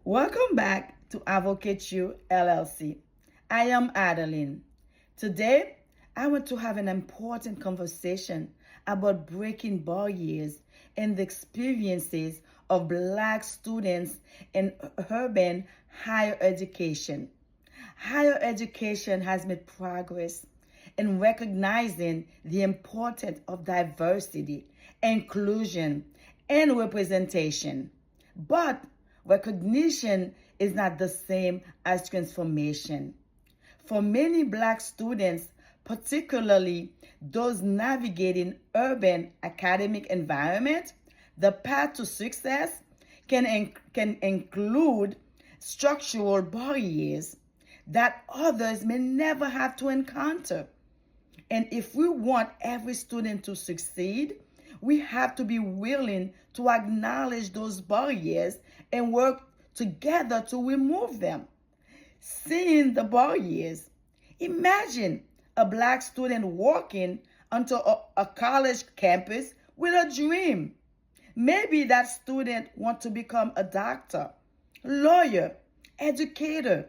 Welcome back to Advocate You LLC. I am Adeline. Today, I want to have an important conversation about breaking barriers and the experiences of Black students in urban higher education. Higher education has made progress in recognizing the importance of diversity, inclusion, and representation. But recognition is not the same as transformation. For many Black students, particularly those navigating urban academic environment, the path to success can include structural barriers that others may never have to encounter. And if we want every student to succeed, we have to be willing to acknowledge those barriers and work together to remove them. Seeing the barriers, imagine a Black student walking onto a college campus with a dream. Maybe that student wants to become a doctor, lawyer, educator,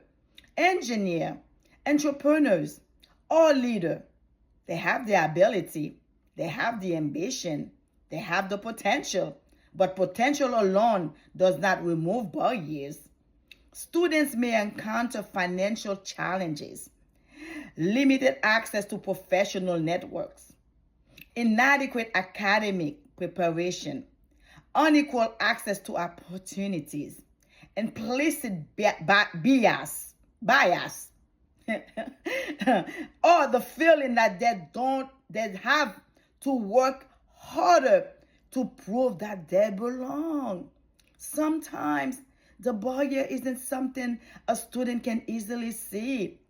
engineer, entrepreneurs, or leader. They have the ability, they have the ambition, they have the potential, but potential alone does not remove barriers. Students may encounter financial challenges, limited access to professional networks, inadequate academic preparation, unequal access to opportunities, implicit bias, or the feeling that they have to work harder to prove that they belong. Sometimes the barrier isn't something a student can easily see.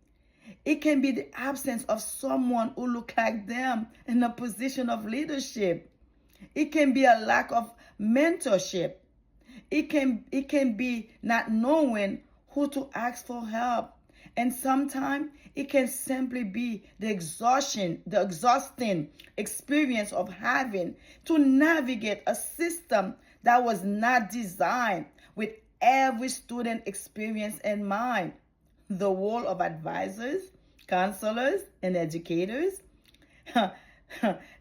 It can be the absence of someone who looks like them in a position of leadership. It can be a lack of mentorship. It can be not knowing who to ask for help. And sometimes it can simply be the exhausting experience of having to navigate a system that was not designed with every student experience in mind. The role of advisors, counselors, and educators.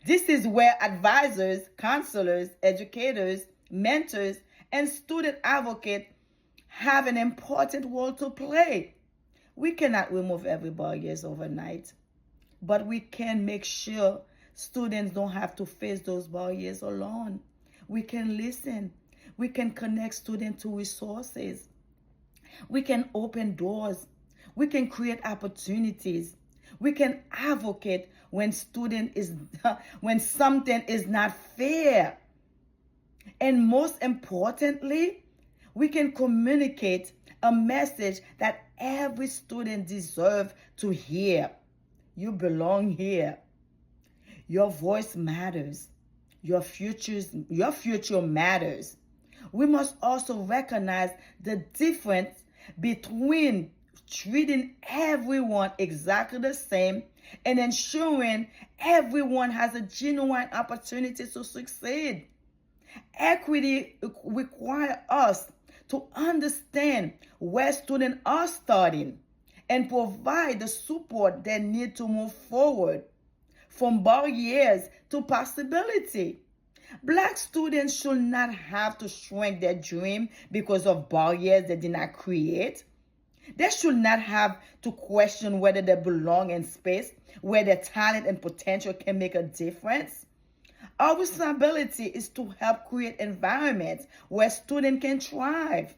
This is where advisors, counselors, educators, mentors, and student advocates have an important role to play. We cannot remove every barriers overnight, but we can make sure students don't have to face those barriers alone. We can listen. We can connect students to resources. We can open doors. We can create opportunities. We can advocate when when something is not fair. And most importantly, we can communicate a message that every student deserves to hear. You belong here. Your voice matters. Your future matters. We must also recognize the difference between treating everyone exactly the same and ensuring everyone has a genuine opportunity to succeed. Equity requires us to understand where students are starting and provide the support they need to move forward from barriers to possibility. Black students should not have to shrink their dream because of barriers they did not create. They should not have to question whether they belong in space where their talent and potential can make a difference. Our responsibility is to help create environments where students can thrive.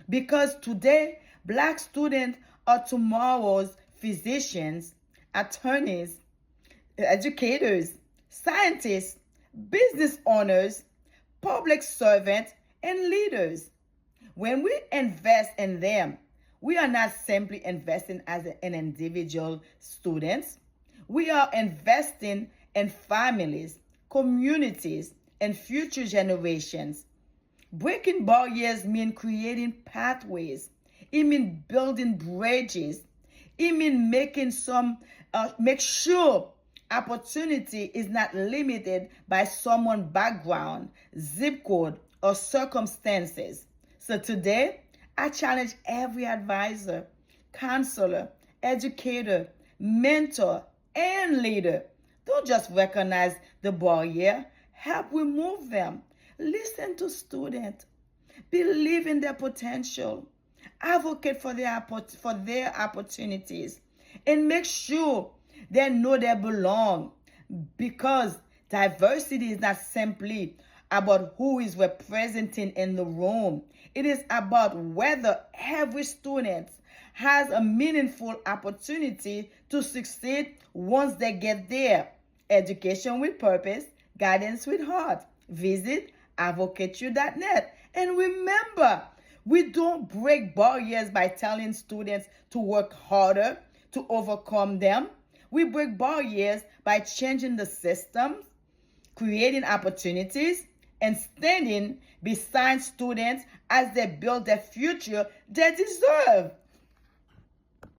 Because today, Black students are tomorrow's physicians, attorneys, educators, scientists, business owners, public servants, and leaders. When we invest in them, we are not simply investing as an individual students. We are investing in families, communities, and future generations. Breaking barriers means creating pathways. It means building bridges. It means make sure opportunity is not limited by someone's background, zip code, or circumstances. So today, I challenge every advisor, counselor, educator, mentor, and leader. Don't just recognize the barrier, help remove them. Listen to students, believe in their potential, advocate for their opportunities, and make sure they know they belong, because diversity is not simply about who is representing in the room. It is about whether every student has a meaningful opportunity to succeed once they get there. Education with purpose, guidance with heart. Visit advocateyou.net. And remember, we don't break barriers by telling students to work harder to overcome them. We break barriers by changing the systems, creating opportunities, and standing beside students as they build the future they deserve.